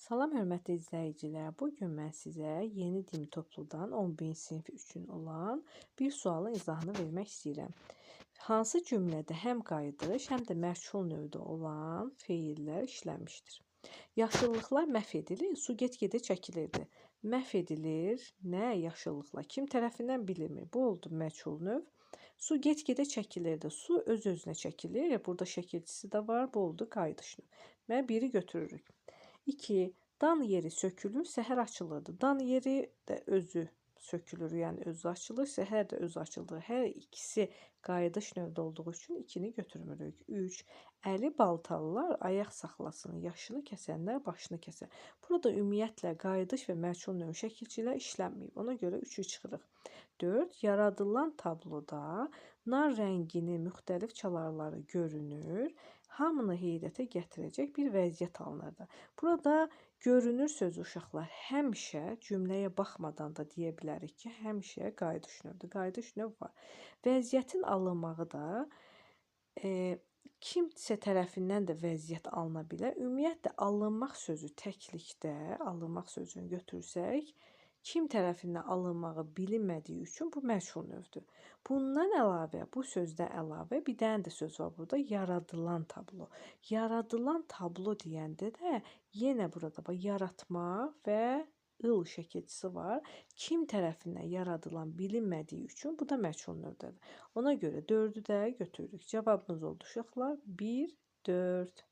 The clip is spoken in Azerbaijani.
Salam hörmətli izləyicilər. Bu gün mən sizə yeni dil topludan 11-ci sinif üçün olan bir sualın izahını vermək istəyirəm. Hansı cümlədə həm qayıdış, həm də məf'ul növdə olan feillər işlənmişdir? Yaşıllıqlar məhv edilir, su get-gedə çəkilirdi. Məhv edilir, nə yaşıllıqlar? Kim tərəfindən bilinmir? Bu oldu məf'ul növ. Su get-gedə çəkilirdi. Su öz-özünə çəkilir. Burada şəkilçisi də var. Bu oldu qayıdış növ. Və biri götürürük. 2. Dan yeri sökülür, səhər açılırdı. Dan yeri də özü sökülür, yəni özü açılır, səhər də özü açılır. Hər ikisi qayıdış növdə olduğu üçün 2-ni götürmürük. 3. Əli baltalılar ayaq saxlasın, yaşını kəsənlər başını kəsər. Burada ümumiyyətlə qayıdış və məf'ul növ şəkilçilər işlənməyib. Ona görə 3-ü çıxırıq. 4. Yaradılan tabloda nar rənginin müxtəlif çalarları görünür. Hamını heyrətə gətirəcək bir vəziyyət alınırdı. Burada görünür sözü uşaqlar həmişə cümləyə baxmadan da deyə bilərik ki, həmişə qayıdış növdür. Qayıdış növ var. Vəziyyətin alınmağı da kimsə tərəfindən də vəziyyət alına bilər. Ümumiyyətlə alınmaq sözü təklikdə, alınmaq sözünü götürsək, kim tərəfindən alınmağı bilinmədiyi üçün bu məf'ul növdür. Bundan əlavə, bu sözdən əlavə bir dənə də söz var burada, yaradılan tablo. Yaradılan tablo deyəndə də yenə burada yaratma və ıl şəkilçisi var. Kim tərəfindən yaradılan bilinmədiyi üçün bu da məf'ul növdədir. Ona görə 4-ü də götürürük. Cavabımız oldu uşaqlar 1, 4.